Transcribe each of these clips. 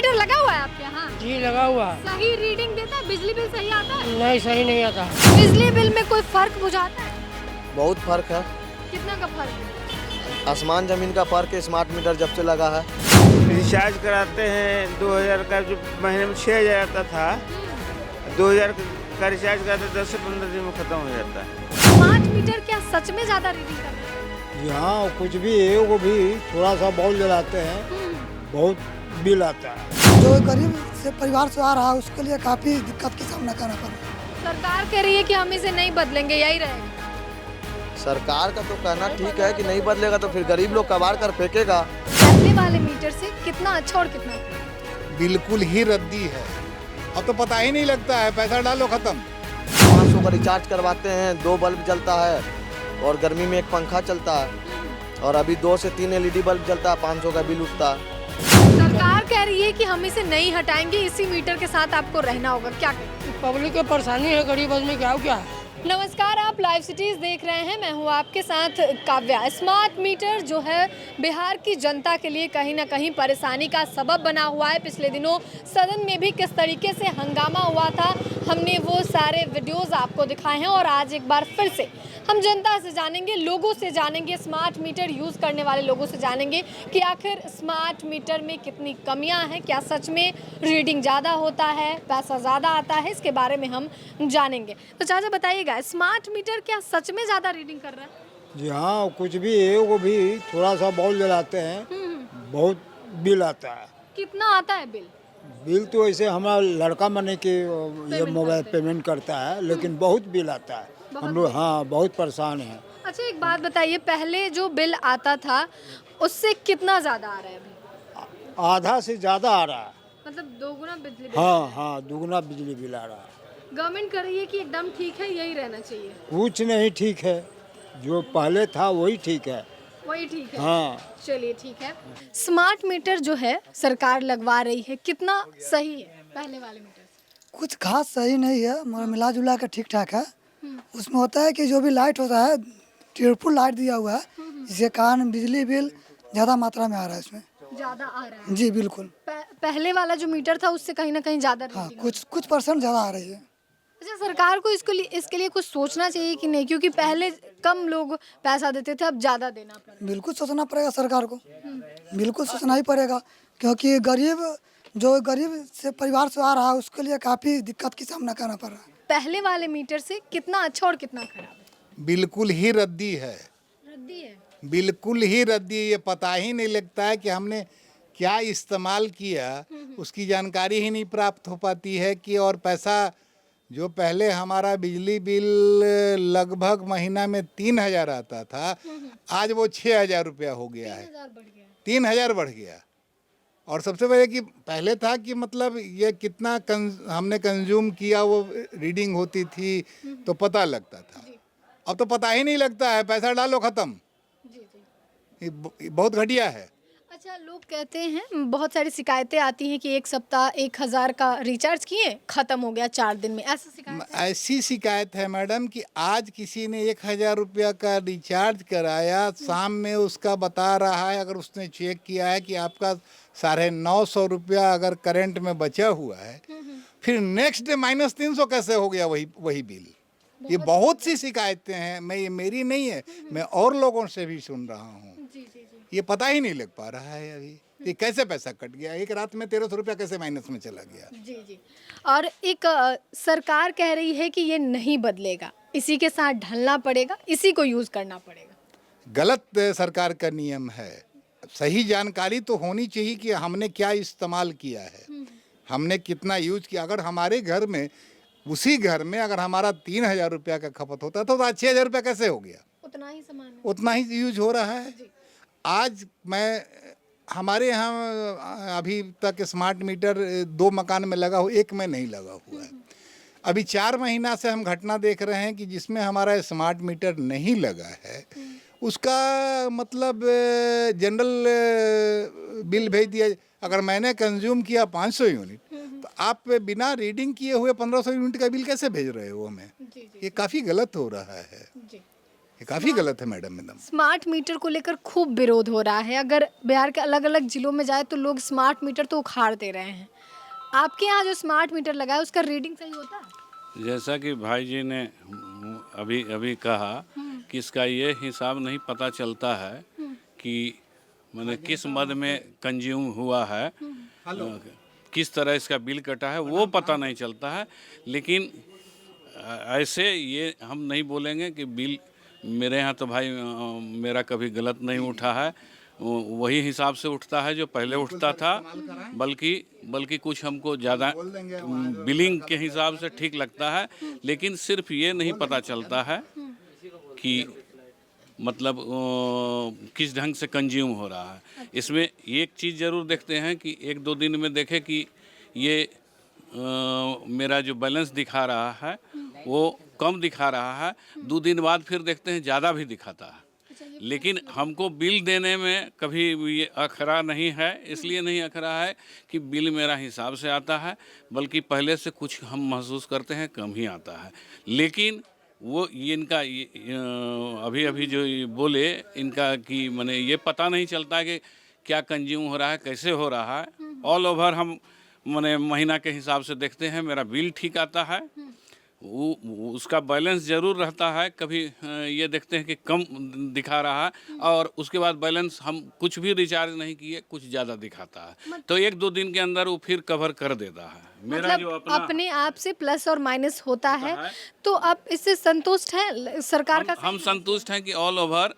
Metre लगा हुआ है आपके यहाँ? जी लगा हुआ है। सही रीडिंग देता है? बिजली बिल सही आता है? नहीं, सही नहीं आता। बिजली बिल में कोई फर्क बुझाता है? बहुत फर्क है, कितना का फर्क है? आसमान जमीन का फर्क है स्मार्ट मीटर जब से लगा है। रिचार्ज कराते हैं 2000 का, जो महीने में 6000 आता था, 2000 का रिचार्ज कराते 10 से 15 दिन में खत्म हो जाता है। स्मार्ट मीटर क्या सच में ज्यादा रीडिंग करता है? यहाँ कुछ भी है वो भी थोड़ा सा बहुत जलाते हैं, बहुत बिल आता है। जो गरीब से परिवार से आ रहा है उसके लिए काफ़ी दिक्कत का सामना करना पड़ रहा है। सरकार कह रही है कि हम इसे नहीं बदलेंगे, यही रहेगा। सरकार का तो कहना ठीक है कि नहीं बदलेगा तो फिर गरीब लोग कबाड़ कर फेंकेगा। पहले वाले मीटर से कितना अच्छा और कितना खराब? बिल्कुल ही रद्दी है, अब तो पता ही नहीं लगता है, पैसा डालो खत्म। 500 का रिचार्ज करवाते हैं, 2 बल्ब जलता है और गर्मी में 1 पंखा चलता है और अभी 2 से 3 LED बल्ब जलता है, 500 का बिल उठता है। सरकार कह रही है कि हम इसे नहीं हटाएंगे, इसी मीटर के साथ आपको रहना होगा, क्या करें? पब्लिक को परेशानी है, गरीब आदमी क्या है। नमस्कार, आप लाइव सिटीज़ देख रहे हैं। मैं हूं आपके साथ काव्या। स्मार्ट मीटर जो है बिहार की जनता के लिए कहीं ना कहीं परेशानी का सबब बना हुआ है। पिछले दिनों सदन में भी किस तरीके से हंगामा हुआ था, हमने वो सारे वीडियोस आपको दिखाए हैं और आज एक बार फिर से हम जनता से जानेंगे, लोगों से जानेंगे, स्मार्ट मीटर यूज़ करने वाले लोगों से जानेंगे कि आखिर स्मार्ट मीटर में कितनी कमियां हैं, क्या सच में रीडिंग ज़्यादा होता है, पैसा ज़्यादा आता है, इसके बारे में हम जानेंगे। तो चाचा बताइएगा, स्मार्ट मीटर क्या सच में ज़्यादा रीडिंग कर रहा है? जी हाँ, कुछ भी है वो भी थोड़ा सा बहुत जलाते हैं, बहुत बिल आता है। कितना आता है बिल? बिल तो ऐसे हमारा लड़का मने के ये मोबाइल पेमेंट करता है, लेकिन बहुत बिल आता है। हम लोग हाँ बहुत परेशान हैं। अच्छा, एक बात बताइए, पहले जो बिल आता था उससे कितना ज़्यादा आ रहा है अभी? आधा से ज़्यादा आ रहा है। मतलब दोगुना बिजली बिल? हाँ, दुगना बिजली बिल आ रहा है। गवर्नमेंट कर रही है कि एकदम ठीक है, यही रहना चाहिए। कुछ नहीं ठीक है, जो पहले था वही ठीक है। वही ठीक है? हाँ, चलिए ठीक है। स्मार्ट मीटर जो है सरकार लगवा रही है, कितना सही है पहले वाले मीटर से? कुछ खास सही नहीं है मगर मिला जुला कर ठीक ठाक है। उसमें होता है कि जो भी लाइट होता है ट्रिपल लाइट दिया हुआ है, जिसके कारण बिजली बिल ज़्यादा मात्रा में आ रहा है इसमें। ज़्यादा आ रहा है? जी बिल्कुल। पहले वाला जो मीटर था उससे कहीं ना कहीं ज़्यादा हाँ, रीडिंग? कुछ परसेंट ज़्यादा आ रही है। अच्छा, सरकार को इसके लिए कुछ सोचना चाहिए कि नहीं, क्योंकि पहले कम लोग पैसा देते थे, अब ज़्यादा देना पड़ रहा है। बिल्कुल सोचना पड़ेगा सरकार को, बिल्कुल सोचना ही पड़ेगा, क्योंकि गरीब से परिवार से आ रहा है उसके लिए काफ़ी दिक्कत की सामना करना पड़ रहा है। पहले वाले मीटर से कितना अच्छा और कितना खराब है? बिल्कुल ही रद्दी है, रद्दी है? बिल्कुल ही रद्दी। ये पता ही नहीं लगता है कि हमने क्या इस्तेमाल किया, उसकी जानकारी ही नहीं प्राप्त हो पाती है कि और पैसा जो पहले हमारा बिजली बिल लगभग महीना में 3000 आता था, आज वो 6000 रुपया हो गया है। 3000 बढ़ गया। और सबसे बड़े कि पहले था कि मतलब ये कितना हमने कंज्यूम किया वो रीडिंग होती थी तो पता लगता था। अब तो पता ही नहीं लगता है, पैसा डालो खत्म। ये बहुत घटिया है। अच्छा, लोग कहते हैं, बहुत सारी शिकायतें आती हैं कि एक सप्ताह 1000 का रिचार्ज किए, खत्म हो गया 4 दिन में, ऐसा शिकायत है? ऐसी शिकायत है मैडम कि आज किसी ने 1000 रुपया का रिचार्ज कराया, शाम में उसका बता रहा है, अगर उसने चेक किया है कि आपका 950 रुपया अगर करंट में बचा हुआ है, फिर नेक्स्ट डे -300 कैसे हो गया वही बिल। ये बहुत सी शिकायतें हैं, ये मेरी नहीं है, मैं और लोगों से भी सुन रहा हूँ। ये पता ही नहीं लग पा रहा है अभी कि कैसे पैसा कट गया, एक रात में 1300 रुपया कैसे माइनस में चला गया। जी। और एक सरकार कह रही है कि ये नहीं बदलेगा, इसी के साथ ढलना पड़ेगा, इसी को यूज़ करना पड़ेगा। गलत सरकार का नियम है। सही जानकारी तो होनी चाहिए कि हमने क्या इस्तेमाल किया है, हमने कितना यूज किया। अगर हमारे घर में, उसी घर में अगर हमारा 3000 रुपया का खपत होता तो आज 6000 रुपया कैसे हो गया? उतना ही सामान, उतना ही यूज हो रहा है। आज हमारे यहाँ अभी तक स्मार्ट मीटर 2 मकान में लगा हुआ, एक में नहीं लगा हुआ है। अभी 4 महीना से हम घटना देख रहे हैं कि जिसमें हमारा स्मार्ट मीटर नहीं लगा है, उसका मतलब जनरल बिल भेज दिया। अगर मैंने कंज्यूम किया 500 यूनिट, तो आप बिना रीडिंग किए हुए 1500 यूनिट का बिल कैसे भेज रहे हो हमें? ये काफ़ी गलत हो रहा है। ये काफ़ी गलत है मैडम एकदम। स्मार्ट मीटर को लेकर खूब विरोध हो रहा है। अगर बिहार के अलग अलग जिलों में जाए तो लोग स्मार्ट मीटर तो उखाड़ दे रहे हैं। आपके यहाँ जो स्मार्ट मीटर लगा है उसका रीडिंग सही होता है? जैसा कि भाई जी ने अभी कहा कि इसका ये हिसाब नहीं पता चलता है कि मैंने किस मद में कंज्यूम हुआ है, किस तरह इसका बिल कटा है, वो पता नहीं चलता है। लेकिन ऐसे ये हम नहीं बोलेंगे कि बिल मेरे यहाँ तो भाई मेरा कभी गलत नहीं उठा है, वही हिसाब से उठता है जो पहले उठता था, बल्कि कुछ हमको ज़्यादा बिलिंग के हिसाब से ठीक लगता है। लेकिन सिर्फ ये नहीं पता चलता है कि मतलब किस ढंग से कंज्यूम हो रहा है। इसमें एक चीज़ ज़रूर देखते हैं कि 1-2 दिन में देखे कि ये मेरा जो बैलेंस दिखा रहा है वो कम दिखा रहा है, 2 दिन बाद फिर देखते हैं ज़्यादा भी दिखाता है। लेकिन हमको बिल देने में कभी ये अखरा नहीं है, इसलिए नहीं अखरा है कि बिल मेरा हिसाब से आता है, बल्कि पहले से कुछ हम महसूस करते हैं कम ही आता है। लेकिन वो ये इनका अभी जो ये बोले इनका कि मैंने ये पता नहीं चलता कि क्या कंज्यूम हो रहा है, कैसे हो रहा है। ऑल ओवर हम मैंने महीना के हिसाब से देखते हैं, मेरा बिल ठीक आता है, वो उसका बैलेंस ज़रूर रहता है। कभी ये देखते हैं कि कम दिखा रहा है और उसके बाद बैलेंस हम कुछ भी रिचार्ज नहीं किए कुछ ज़्यादा दिखाता है, तो 1-2 दिन के अंदर वो फिर कवर कर देता है। मेरा जो मतलब अपने आप से प्लस और माइनस होता है। तो आप इससे संतुष्ट हैं? सरकार का हम संतुष्ट हैं कि ऑल ओवर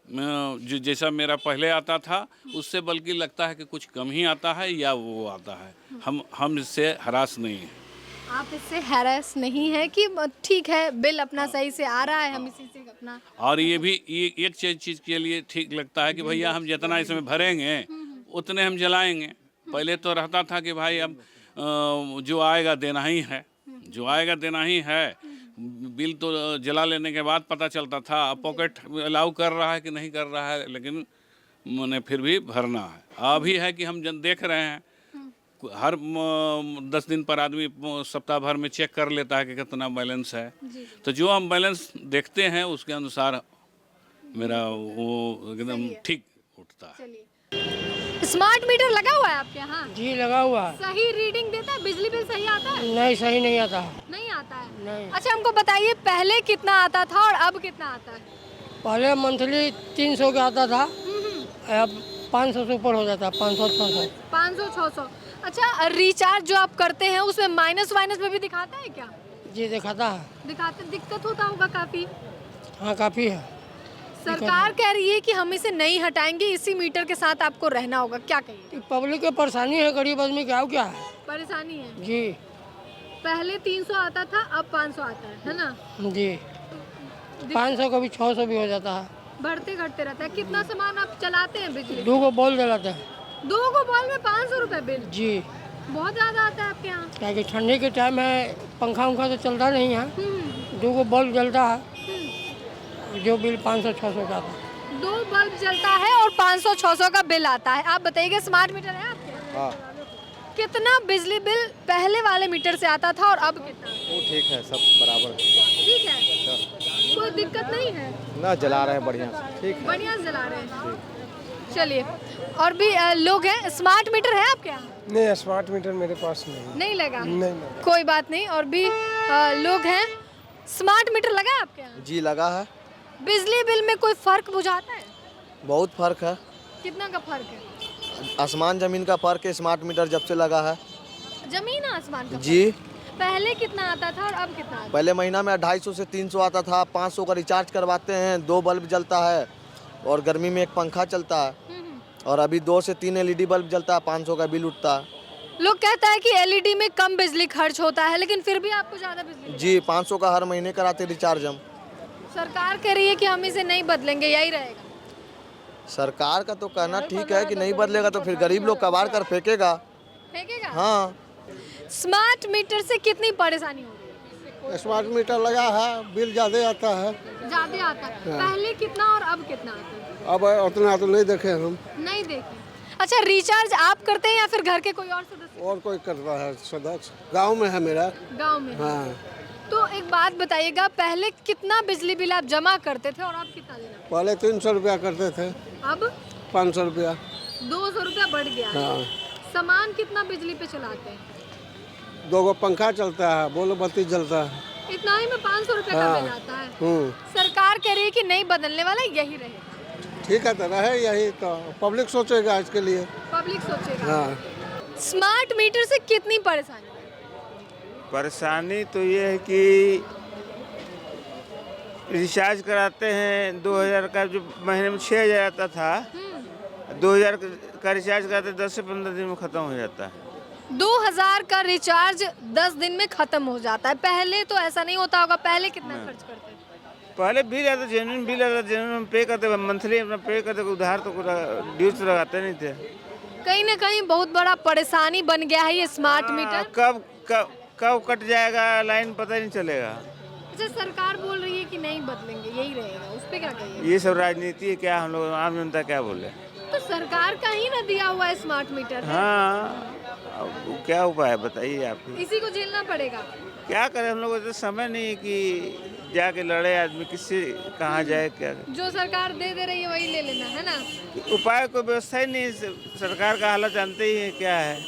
जो जैसा मेरा पहले आता था उससे बल्कि लगता है कि कुछ कम ही आता है या वो आता है। हम इससे हरास नहीं हैं। आप इससे हैरास नहीं है कि ठीक है बिल अपना सही से आ रहा है, हम इसी से अपना। और ये भी एक चीज़ के लिए ठीक लगता है कि भैया हम जितना इसमें भरेंगे उतने हम जलाएंगे। पहले तो रहता था कि भाई अब जो आएगा देना ही है, जो आएगा देना ही है। बिल तो जला लेने के बाद पता चलता था। अब पॉकेट अलाउ कर रहा है कि नहीं कर रहा है, लेकिन मैंने फिर भी भरना है। अभी है कि हम देख रहे हैं हर 10 दिन पर आदमी सप्ताह भर में चेक कर लेता है कि कितना बैलेंस है। तो जो हम बैलेंस देखते हैं उसके अनुसार मेरा वो एकदम ठीक उठता है। स्मार्ट मीटर लगा हुआ है आपके यहाँ? जी लगा हुआ है। सही रीडिंग देता है? बिजली बिल सही आता है? नहीं, सही नहीं आता है। नहीं आता है? नहीं। अच्छा हमको बताइए पहले कितना आता था और अब कितना आता है? पहले मंथली 300 का आता था, अब 500 से ऊपर हो जाता है, 500-600। 500-600। अच्छा रिचार्ज जो आप करते हैं उसमें माइनस में भी दिखाता है क्या? जी दिखाता है। दिखाते, दिक्कत होता होगा काफी? हाँ काफ़ी है। सरकार कह रही है कि हम इसे नहीं हटाएंगे, इसी मीटर के साथ आपको रहना होगा, क्या कहिए? पब्लिक की परेशानी है, गरीब आदमी क्या है। परेशानी है जी। पहले 300 आता था, अब 500 आता है ना? जी 500 कभी 600 भी हो जाता है। बढ़ते घटते रहता है। कितना सामान आप चलाते हैं बिजली? 2 को बॉल जलाते हैं। 2 को बॉल में 500 रुपए बिल? जी बहुत ज्यादा आता है आपके यहाँ। क्या कि ठंडी के टाइम है, पंखा उंखा तो चलता नहीं है, 2 को बल्ब जलता है, जो बिल 500-600 का आता है। 2 बल्ब जलता है और 500-600 का बिल आता है। आप बताइएगा स्मार्ट मीटर है आपके? हाँ कितना बिजली बिल पहले वाले मीटर से आता था और अब कितना? वो ठीक है, सब बराबर ठीक है, कोई दिक्कत नहीं है ना, जला रहे हैं बढ़िया से, ठीक है, बढ़िया से जला रहे हैं। चलिए और भी लोग हैं। स्मार्ट मीटर है आपके यहाँ? नहीं, स्मार्ट मीटर मेरे पास नहीं लगा? नहीं। कोई बात नहीं। और भी लोग हैं। स्मार्ट मीटर लगा है आपके यहाँ? जी लगा है। बिजली बिल में कोई फर्क बुझाता है? बहुत फर्क है, कितना का फर्क है? आसमान जमीन का फर्क है। स्मार्ट मीटर जब से लगा है जमीन आसमान का जी। फर्क। पहले कितना आता था और अब कितना आता है? पहले महीना में 250 से 300 आता था, 500 का रिचार्ज करवाते हैं, 2 बल्ब जलता है और गर्मी में 1 पंखा चलता है, और अभी 2 से 3 LED बल्ब जलता है, 500 का बिल उठता है। लोग कहता है कि LED में कम बिजली खर्च होता है, लेकिन फिर भी आपको ज्यादा बिजली। जी 500 का हर महीने कराते रिचार्ज हम। सरकार कह रही है कि हम इसे नहीं बदलेंगे, यही रहेगा। सरकार का तो कहना ठीक है कि नहीं बदलेगा तो फिर गरीब लोग कबाड़ कर फेंकेगा। हाँ। स्मार्ट मीटर से कितनी परेशानी हो रही है? स्मार्ट मीटर लगा है, बिल ज़्यादा आता है। ज्यादा आता है? पहले कितना और अब कितना आता है? अब उतना तो नहीं देखे हम। नहीं देखे। अच्छा रिचार्ज आप करते हैं या फिर घर के कोई और सदस्य? और कोई कर रहा है सदस्य, गांव में है मेरा। गांव में? हाँ। तो एक बात बताइएगा, पहले कितना बिजली बिल आप जमा करते थे और अब कितना देना? पहले 300 रुपया करते थे, अब 500 रुपया। 200 रुपया बढ़ गया है। हाँ, सामान कितना बिजली पे चलाते हैं? 2 गो पंखा चलता है, बोलो बत्ती जलता है। इतना ही में 500 रुपया का बिल आता है। सरकार कह रही है कि नहीं बदलने वाला, यही रहे। ठीक है, तो रहे यही, तो पब्लिक सोचेगा इसके लिए। पब्लिक सोचेगा। हाँ, स्मार्ट मीटर से कितनी परेशानी? परेशानी तो ये है कि रिचार्ज कराते हैं 2000 का, जो महीने में 6000 आता था, 2000 का रिचार्ज कराते 10 से 15 दिन में ख़त्म हो जाता है। 2000 का रिचार्ज 10 दिन में खत्म हो जाता है। पहले तो ऐसा नहीं होता होगा। पहले कितना खर्च करते थे? पहले बिल आता, जेन्युइन बिल आता, जेन्युइन पे करते, मंथली अपना पे करते, उधार तो ड्यूज तो लगाते नहीं थे। कहीं ना कहीं बहुत बड़ा परेशानी बन गया है ये स्मार्ट मीटर। कब कब कब कट जाएगा लाइन पता ही नहीं चलेगा। अच्छा, सरकार बोल रही है कि नहीं बदलेंगे, यही रहेगा, उस पे क्या कहिए? ये सब राजनीति है, क्या हम लोग आम जनता क्या बोले। तो सरकार का ही ना दिया हुआ है स्मार्ट मीटर है। हाँ, अब क्या उपाय है बताइए आप। इसी को झेलना पड़ेगा। क्या करें, हम लोग तो समय नहीं है कि जाके लड़े आदमी, किससे कहाँ जाए, क्या करे। जो सरकार दे रही है वही ले लेना है ना। उपाय कोई व्यवस्था ही नहीं है, सरकार का हालत जानते ही है क्या है।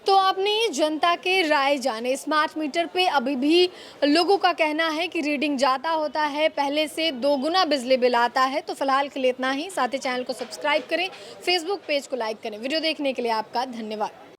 तो आपने जनता के राय जाने, स्मार्ट मीटर पे अभी भी लोगों का कहना है कि रीडिंग ज़्यादा होता है, पहले से 2 गुना बिजली बिल आता है। तो फिलहाल के लिए इतना ही। साथ ही चैनल को सब्सक्राइब करें, फेसबुक पेज को लाइक करें। वीडियो देखने के लिए आपका धन्यवाद।